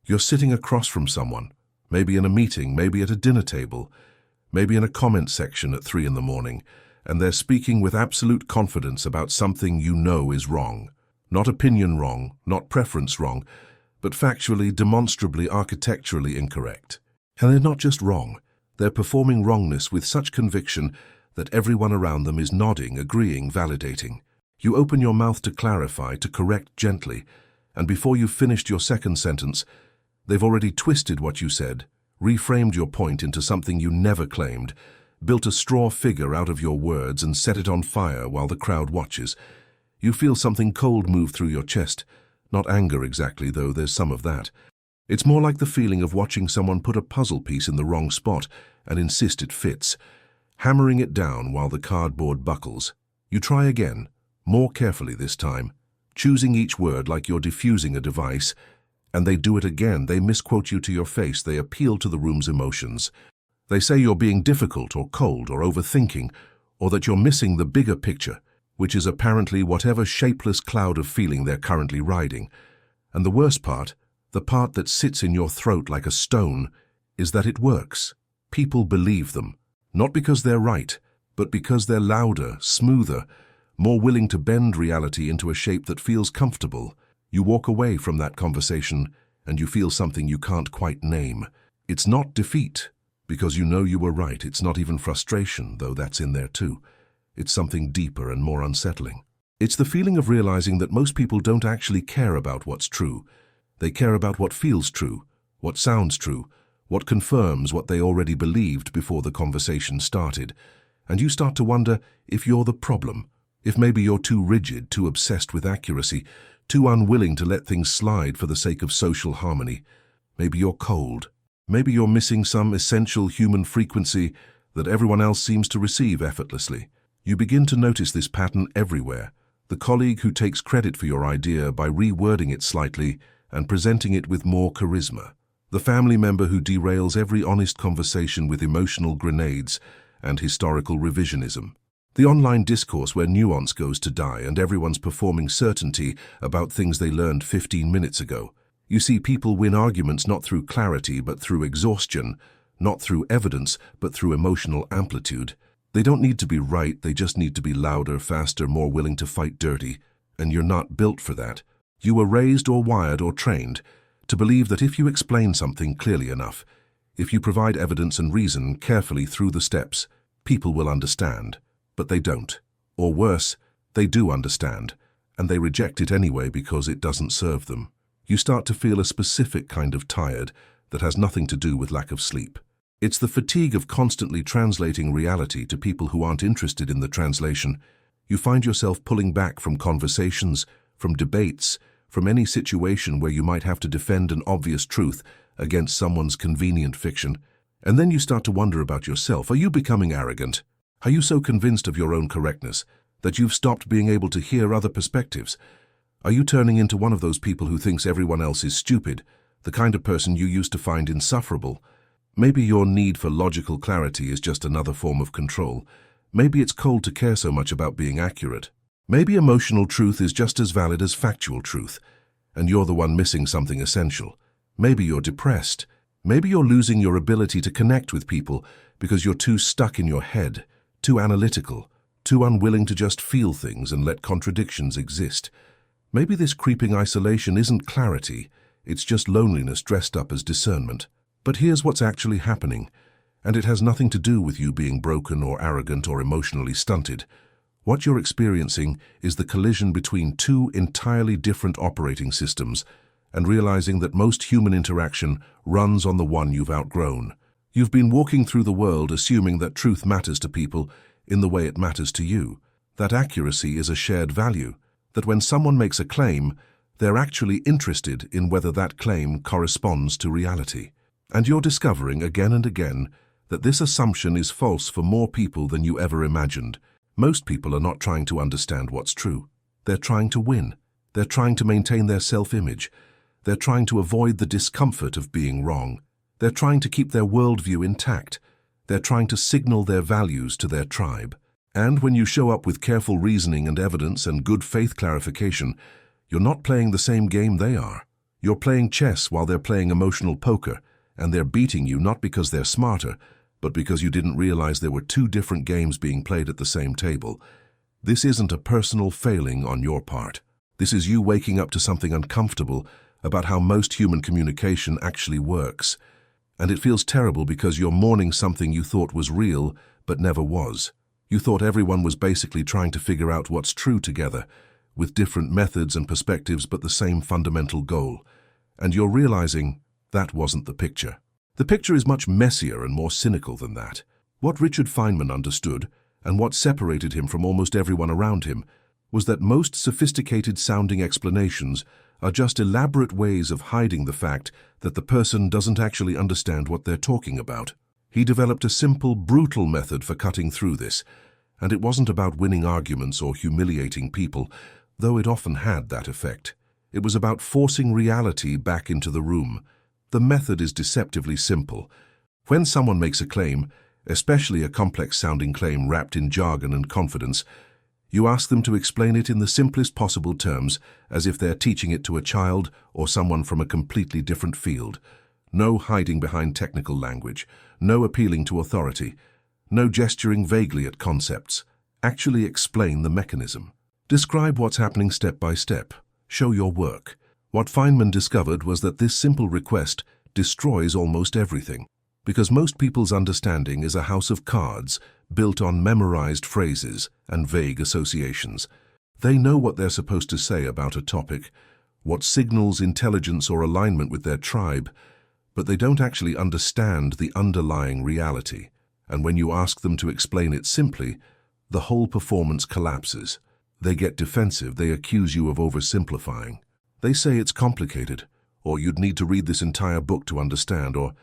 You're sitting across from someone, maybe in a meeting, maybe at a dinner table, maybe in a comment section at 3 in the morning, and they're speaking with absolute confidence about something you know is wrong. Not opinion wrong, not preference wrong, but factually, demonstrably, architecturally incorrect. And they're not just wrong, they're performing wrongness with such conviction that everyone around them is nodding, agreeing, validating. You open your mouth to clarify, to correct gently, and before you've finished your second sentence, they've already twisted what you said, reframed your point into something you never claimed, built a straw figure out of your words and set it on fire while the crowd watches. You feel something cold move through your chest. Not anger exactly, though there's some of that. It's more like the feeling of watching someone put a puzzle piece in the wrong spot and insist it fits, hammering it down while the cardboard buckles. You try again, more carefully this time, choosing each word like you're diffusing a device, and they do it again. They misquote you to your face. They appeal to the room's emotions. They say you're being difficult or cold or overthinking, or that you're missing the bigger picture, which is apparently whatever shapeless cloud of feeling they're currently riding. And the worst part, the part that sits in your throat like a stone, is that it works. People believe them, not because they're right, but because they're louder, smoother, more willing to bend reality into a shape that feels comfortable. You walk away from that conversation and you feel something you can't quite name. It's not defeat, because you know you were right. It's not even frustration, though that's in there too. It's something deeper and more unsettling. It's the feeling of realizing that most people don't actually care about what's true. They care about what feels true, what sounds true, what confirms what they already believed before the conversation started. And you start to wonder if you're the problem, if maybe you're too rigid, too obsessed with accuracy, too unwilling to let things slide for the sake of social harmony. Maybe you're cold. Maybe you're missing some essential human frequency that everyone else seems to receive effortlessly. You begin to notice this pattern everywhere. The colleague who takes credit for your idea by rewording it slightly and presenting it with more charisma. The family member who derails every honest conversation with emotional grenades and historical revisionism. The online discourse where nuance goes to die and everyone's performing certainty about things they learned 15 minutes ago. You see people win arguments not through clarity but through exhaustion, not through evidence but through emotional amplitude. They don't need to be right, they just need to be louder, faster, more willing to fight dirty. And you're not built for that. You were raised or wired or trained to believe that if you explain something clearly enough, if you provide evidence and reason carefully through the steps, people will understand. But they don't. Or worse, they do understand, and they reject it anyway because it doesn't serve them. You start to feel a specific kind of tired that has nothing to do with lack of sleep. It's the fatigue of constantly translating reality to people who aren't interested in the translation. You find yourself pulling back from conversations, from debates, from any situation where you might have to defend an obvious truth against someone's convenient fiction. And then you start to wonder about yourself. Are you becoming arrogant? Are you so convinced of your own correctness that you've stopped being able to hear other perspectives? Are you turning into one of those people who thinks everyone else is stupid, the kind of person you used to find insufferable? Maybe your need for logical clarity is just another form of control. Maybe it's cold to care so much about being accurate. Maybe emotional truth is just as valid as factual truth, and you're the one missing something essential. Maybe you're depressed. Maybe you're losing your ability to connect with people because you're too stuck in your head, too analytical, too unwilling to just feel things and let contradictions exist. Maybe this creeping isolation isn't clarity, it's just loneliness dressed up as discernment. But here's what's actually happening, and it has nothing to do with you being broken or arrogant or emotionally stunted. What you're experiencing is the collision between two entirely different operating systems and realizing that most human interaction runs on the one you've outgrown. You've been walking through the world assuming that truth matters to people in the way it matters to you, that accuracy is a shared value, that when someone makes a claim, they're actually interested in whether that claim corresponds to reality. And you're discovering again and again that this assumption is false for more people than you ever imagined. Most people are not trying to understand what's true. They're trying to win. They're trying to maintain their self-image. They're trying to avoid the discomfort of being wrong. They're trying to keep their worldview intact. They're trying to signal their values to their tribe. And when you show up with careful reasoning and evidence and good faith clarification, you're not playing the same game they are. You're playing chess while they're playing emotional poker, and they're beating you not because they're smarter, but because you didn't realize there were two different games being played at the same table. This isn't a personal failing on your part. This is you waking up to something uncomfortable about how most human communication actually works. And it feels terrible because you're mourning something you thought was real, but never was. You thought everyone was basically trying to figure out what's true together, with different methods and perspectives but the same fundamental goal. And you're realizing that wasn't the picture. The picture is much messier and more cynical than that. What Richard Feynman understood, and what separated him from almost everyone around him, was that most sophisticated-sounding explanations are just elaborate ways of hiding the fact that the person doesn't actually understand what they're talking about. He developed a simple, brutal method for cutting through this, and it wasn't about winning arguments or humiliating people, though it often had that effect. It was about forcing reality back into the room. The method is deceptively simple. When someone makes a claim, especially a complex-sounding claim wrapped in jargon and confidence, you ask them to explain it in the simplest possible terms, as if they're teaching it to a child or someone from a completely different field. No hiding behind technical language, no appealing to authority, no gesturing vaguely at concepts. Actually explain the mechanism. Describe what's happening step by step. Show your work. What Feynman discovered was that this simple request destroys almost everything, because most people's understanding is a house of cards built on memorized phrases and vague associations. They know what they're supposed to say about a topic, what signals intelligence or alignment with their tribe, but they don't actually understand the underlying reality. And when you ask them to explain it simply, the whole performance collapses. They get defensive, they accuse you of oversimplifying. They say it's complicated, or you'd need to read this entire book to understand, or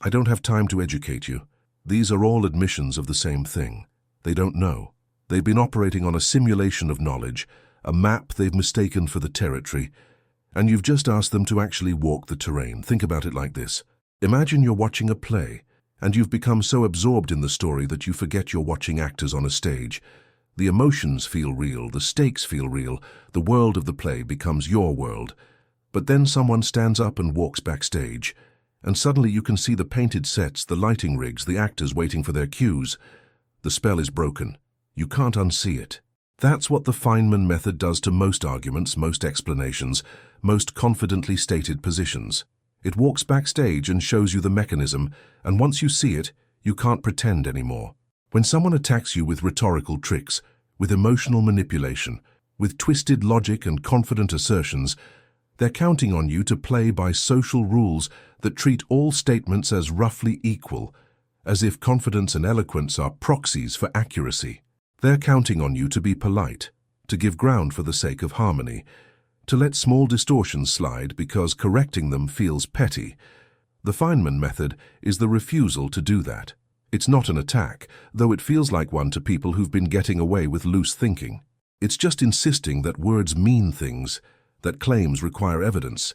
I don't have time to educate you. These are all admissions of the same thing. They don't know. They've been operating on a simulation of knowledge, a map they've mistaken for the territory, and you've just asked them to actually walk the terrain. Think about it like this. Imagine you're watching a play, and you've become so absorbed in the story that you forget you're watching actors on a stage. The emotions feel real, the stakes feel real, the world of the play becomes your world. But then someone stands up and walks backstage, and suddenly you can see the painted sets, the lighting rigs, the actors waiting for their cues. The spell is broken. You can't unsee it. That's what the Feynman method does to most arguments, most explanations, most confidently stated positions. It walks backstage and shows you the mechanism, and once you see it, you can't pretend anymore. When someone attacks you with rhetorical tricks, with emotional manipulation, with twisted logic and confident assertions, they're counting on you to play by social rules that treat all statements as roughly equal, as if confidence and eloquence are proxies for accuracy. They're counting on you to be polite, to give ground for the sake of harmony, to let small distortions slide because correcting them feels petty. The Feynman method is the refusal to do that. It's not an attack, though it feels like one to people who've been getting away with loose thinking. It's just insisting that words mean things, that claims require evidence,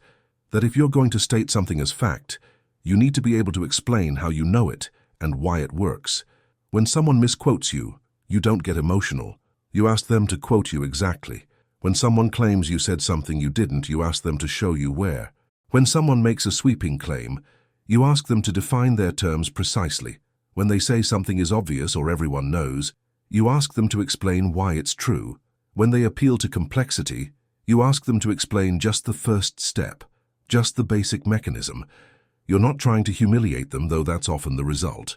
that if you're going to state something as fact, you need to be able to explain how you know it and why it works. When someone misquotes you, you don't get emotional. You ask them to quote you exactly. When someone claims you said something you didn't, you ask them to show you where. When someone makes a sweeping claim, you ask them to define their terms precisely. When they say something is obvious or everyone knows, you ask them to explain why it's true. When they appeal to complexity, you ask them to explain just the first step, just the basic mechanism. You're not trying to humiliate them, though that's often the result.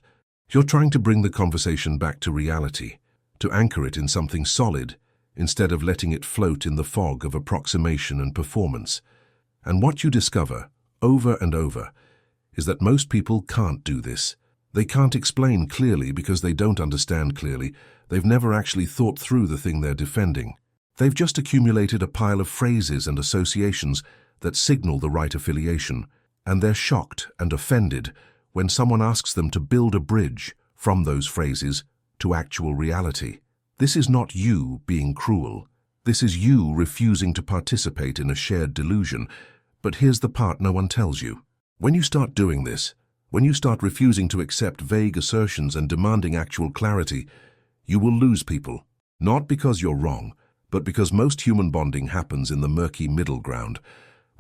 You're trying to bring the conversation back to reality, to anchor it in something solid, instead of letting it float in the fog of approximation and performance. And what you discover, over and over, is that most people can't do this. They can't explain clearly because they don't understand clearly. They've never actually thought through the thing they're defending. They've just accumulated a pile of phrases and associations that signal the right affiliation, and they're shocked and offended when someone asks them to build a bridge from those phrases to actual reality. This is not you being cruel. This is you refusing to participate in a shared delusion. But here's the part no one tells you. When you start doing this, when you start refusing to accept vague assertions and demanding actual clarity, you will lose people. Not because you're wrong, but because most human bonding happens in the murky middle ground,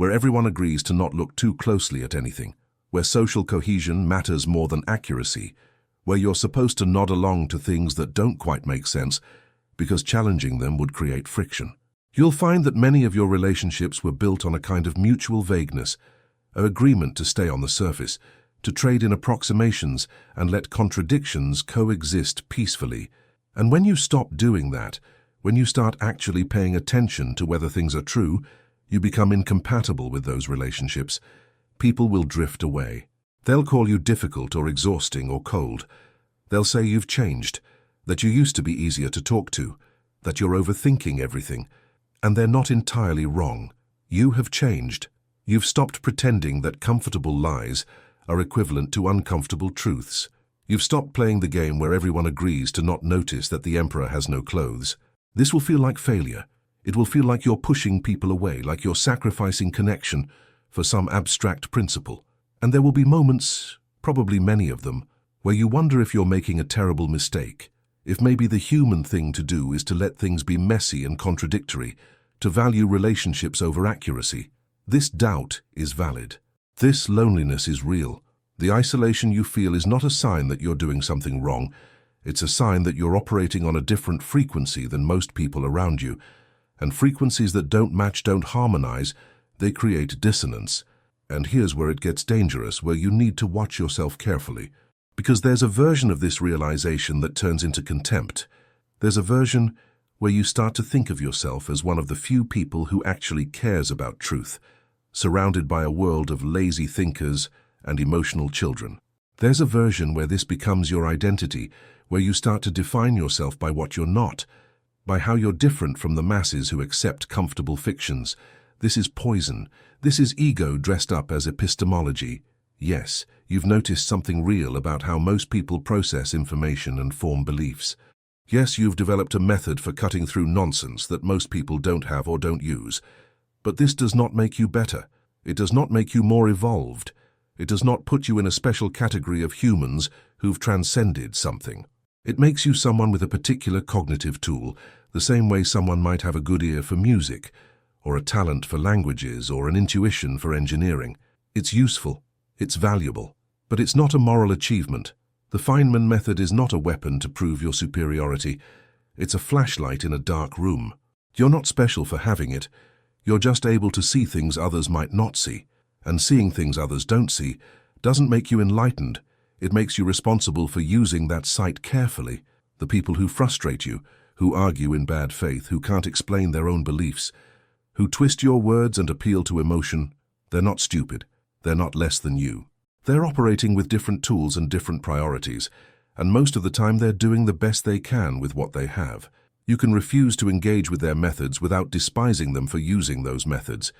where everyone agrees to not look too closely at anything, where social cohesion matters more than accuracy, where you're supposed to nod along to things that don't quite make sense because challenging them would create friction. You'll find that many of your relationships were built on a kind of mutual vagueness, an agreement to stay on the surface, to trade in approximations and let contradictions coexist peacefully. And when you stop doing that, when you start actually paying attention to whether things are true, you become incompatible with those relationships. People will drift away. They'll call you difficult or exhausting or cold. They'll say you've changed, that you used to be easier to talk to, that you're overthinking everything. And they're not entirely wrong. You have changed. You've stopped pretending that comfortable lies are equivalent to uncomfortable truths. You've stopped playing the game where everyone agrees to not notice that the emperor has no clothes. This will feel like failure. It will feel like you're pushing people away, like you're sacrificing connection for some abstract principle. And there will be moments, probably many of them, where you wonder if you're making a terrible mistake, if maybe the human thing to do is to let things be messy and contradictory, to value relationships over accuracy. This doubt is valid. This loneliness is real. The isolation you feel is not a sign that you're doing something wrong. It's a sign that you're operating on a different frequency than most people around you. And frequencies that don't match, don't harmonize, they create dissonance. And here's where it gets dangerous, where you need to watch yourself carefully. Because there's a version of this realization that turns into contempt. There's a version where you start to think of yourself as one of the few people who actually cares about truth, surrounded by a world of lazy thinkers and emotional children. There's a version where this becomes your identity, where you start to define yourself by what you're not, by how you're different from the masses who accept comfortable fictions. This is poison. This is ego dressed up as epistemology. Yes, you've noticed something real about how most people process information and form beliefs. Yes, you've developed a method for cutting through nonsense that most people don't have or don't use. But this does not make you better. It does not make you more evolved. It does not put you in a special category of humans who've transcended something. It makes you someone with a particular cognitive tool, the same way someone might have a good ear for music, or a talent for languages, or an intuition for engineering. It's useful. It's valuable. But it's not a moral achievement. The Feynman method is not a weapon to prove your superiority. It's a flashlight in a dark room. You're not special for having it. You're just able to see things others might not see. And seeing things others don't see doesn't make you enlightened. It makes you responsible for using that sight carefully. The people who frustrate you, who argue in bad faith, who can't explain their own beliefs, who twist your words and appeal to emotion, they're not stupid. They're not less than you. They're operating with different tools and different priorities, and most of the time they're doing the best they can with what they have. You can refuse to engage with their methods without despising them for using those methods.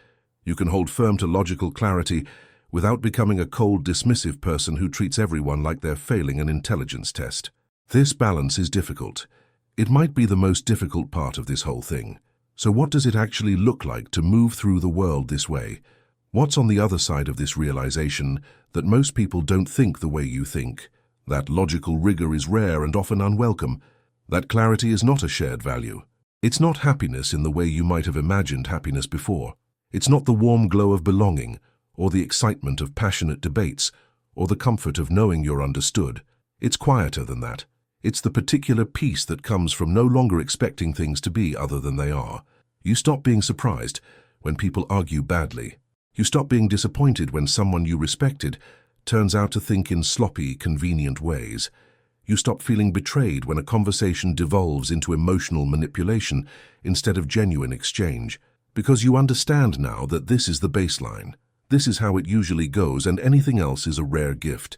You can hold firm to logical clarity without becoming a cold, dismissive person who treats everyone like they're failing an intelligence test. This balance is difficult. It might be the most difficult part of this whole thing. So what does it actually look like to move through the world this way? What's on the other side of this realization that most people don't think the way you think? That logical rigor is rare and often unwelcome. That clarity is not a shared value. It's not happiness in the way you might have imagined happiness before. It's not the warm glow of belonging, or the excitement of passionate debates, or the comfort of knowing you're understood. It's quieter than that. It's the particular peace that comes from no longer expecting things to be other than they are. You stop being surprised when people argue badly. You stop being disappointed when someone you respected turns out to think in sloppy, convenient ways. You stop feeling betrayed when a conversation devolves into emotional manipulation instead of genuine exchange, because you understand now that this is the baseline. This is how it usually goes, and anything else is a rare gift.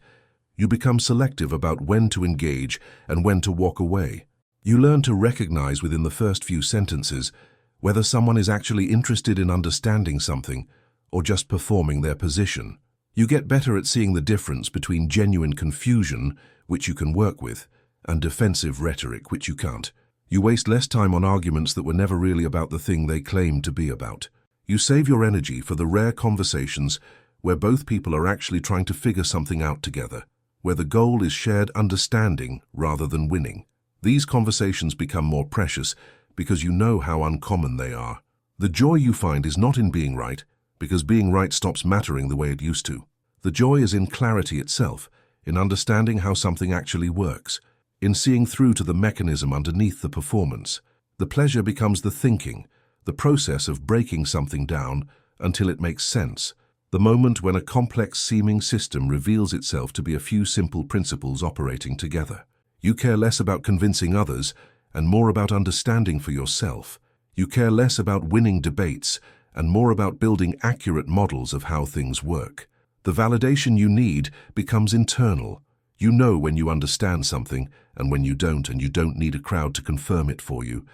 You become selective about when to engage and when to walk away. You learn to recognize within the first few sentences whether someone is actually interested in understanding something or just performing their position. You get better at seeing the difference between genuine confusion, which you can work with, and defensive rhetoric, which you can't. You waste less time on arguments that were never really about the thing they claimed to be about. You save your energy for the rare conversations where both people are actually trying to figure something out together, where the goal is shared understanding rather than winning. These conversations become more precious because you know how uncommon they are. The joy you find is not in being right, because being right stops mattering the way it used to. The joy is in clarity itself, in understanding how something actually works, in seeing through to the mechanism underneath the performance. The pleasure becomes the thinking, the process of breaking something down until it makes sense, the moment when a complex-seeming system reveals itself to be a few simple principles operating together. You care less about convincing others and more about understanding for yourself. You care less about winning debates and more about building accurate models of how things work. The validation you need becomes internal. You know when you understand something and when you don't, and you don't need a crowd to confirm it for you.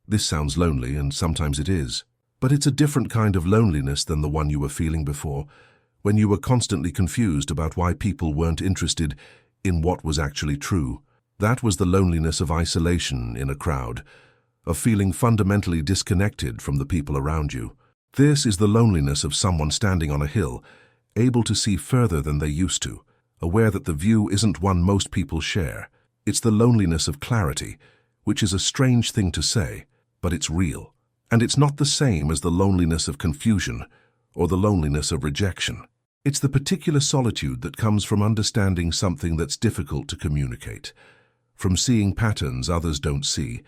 This sounds lonely, and sometimes it is. But it's a different kind of loneliness than the one you were feeling before, when you were constantly confused about why people weren't interested in what was actually true. That was the loneliness of isolation in a crowd, of feeling fundamentally disconnected from the people around you. This is the loneliness of someone standing on a hill, able to see further than they used to, aware that the view isn't one most people share. It's the loneliness of clarity, which is a strange thing to say, but it's real. And it's not the same as the loneliness of confusion or the loneliness of rejection. It's the particular solitude that comes from understanding something that's difficult to communicate, from seeing patterns others don't see,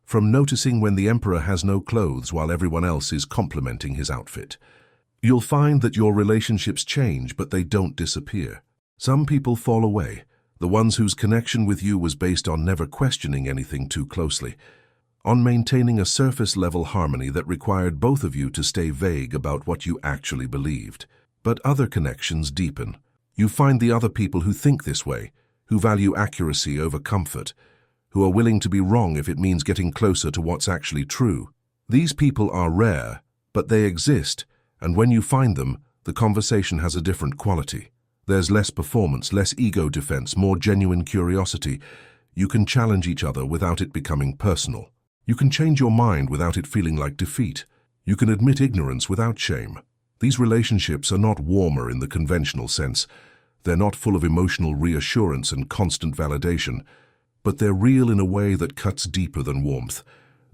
from noticing when the emperor has no clothes while everyone else is complimenting his outfit. You'll find that your relationships change, but they don't disappear. Some people fall away, the ones whose connection with you was based on never questioning anything too closely, on maintaining a surface-level harmony that required both of you to stay vague about what you actually believed. But other connections deepen. You find the other people who think this way, who value accuracy over comfort, who are willing to be wrong if it means getting closer to what's actually true. These people are rare, but they exist, and when you find them, the conversation has a different quality. There's less performance, less ego defense, more genuine curiosity. You can challenge each other without it becoming personal. You can change your mind without it feeling like defeat. You can admit ignorance without shame. These relationships are not warmer in the conventional sense. They're not full of emotional reassurance and constant validation, but they're real in a way that cuts deeper than warmth.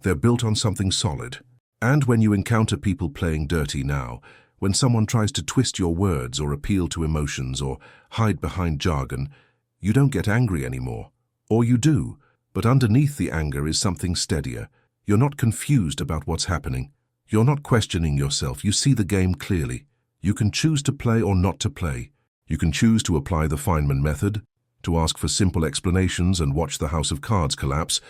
They're built on something solid. And when you encounter people playing dirty now, when someone tries to twist your words or appeal to emotions or hide behind jargon, you don't get angry anymore. Or you do, but underneath the anger is something steadier. You're not confused about what's happening. You're not questioning yourself. You see the game clearly. You can choose to play or not to play. You can choose to apply the Feynman method, to ask for simple explanations and watch the house of cards collapse,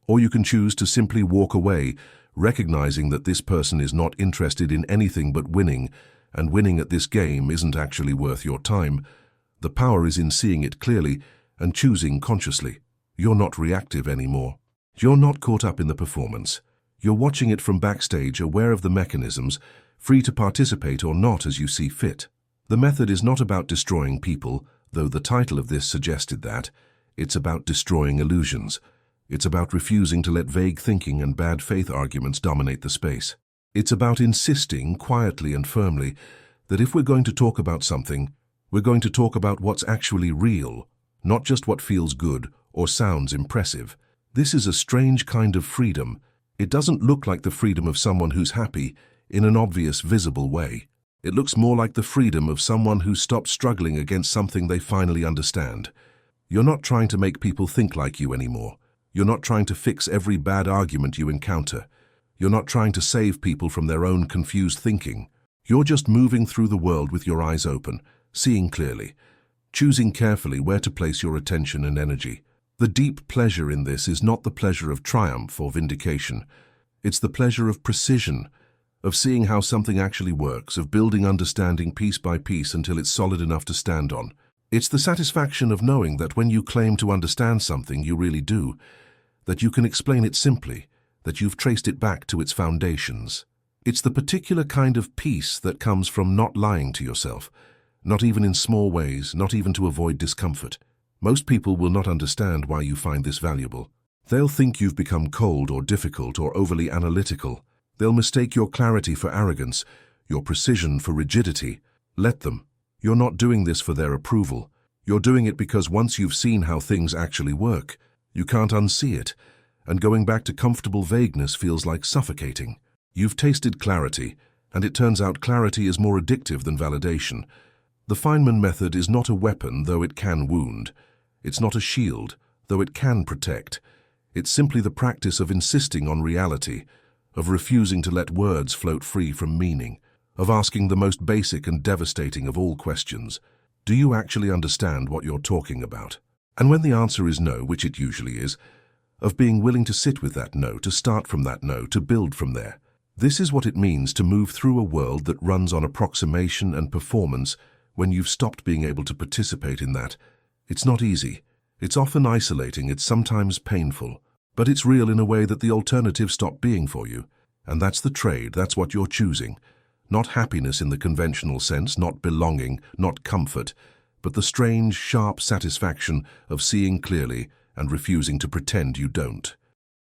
or you can choose to simply walk away, recognizing that this person is not interested in anything but winning, and winning at this game isn't actually worth your time. The power is in seeing it clearly and choosing consciously. You're not reactive anymore. You're not caught up in the performance. You're watching it from backstage, aware of the mechanisms, free to participate or not as you see fit. The method is not about destroying people, though the title of this suggested that. It's about destroying illusions. It's about refusing to let vague thinking and bad faith arguments dominate the space. It's about insisting, quietly and firmly, that if we're going to talk about something, we're going to talk about what's actually real, not just what feels good or sounds impressive. This is a strange kind of freedom. It doesn't look like the freedom of someone who's happy in an obvious, visible way. It looks more like the freedom of someone who stopped struggling against something they finally understand. You're not trying to make people think like you anymore. You're not trying to fix every bad argument you encounter. You're not trying to save people from their own confused thinking. You're just moving through the world with your eyes open, seeing clearly, choosing carefully where to place your attention and energy. The deep pleasure in this is not the pleasure of triumph or vindication. It's the pleasure of precision, of seeing how something actually works, of building understanding piece by piece until it's solid enough to stand on. It's the satisfaction of knowing that when you claim to understand something, you really do, that you can explain it simply, that you've traced it back to its foundations. It's the particular kind of peace that comes from not lying to yourself, not even in small ways, not even to avoid discomfort. Most people will not understand why you find this valuable. They'll think you've become cold or difficult or overly analytical. They'll mistake your clarity for arrogance, your precision for rigidity. Let them. You're not doing this for their approval. You're doing it because once you've seen how things actually work, you can't unsee it, and going back to comfortable vagueness feels like suffocating. You've tasted clarity, And it turns out clarity is more addictive than validation. The Feynman method is not a weapon, though it can wound. It's not a shield, though it can protect. It's simply the practice of insisting on reality, of refusing to let words float free from meaning, of asking the most basic and devastating of all questions. Do you actually understand what you're talking about? And when the answer is no, which it usually is, of being willing to sit with that no, to start from that no, to build from there. This is what it means to move through a world that runs on approximation and performance when you've stopped being able to participate in that. It's not easy. It's often isolating, it's sometimes painful. But it's real in a way that the alternatives stop being for you. And that's the trade, that's what you're choosing. Not happiness in the conventional sense, not belonging, not comfort, but the strange, sharp satisfaction of seeing clearly and refusing to pretend you don't.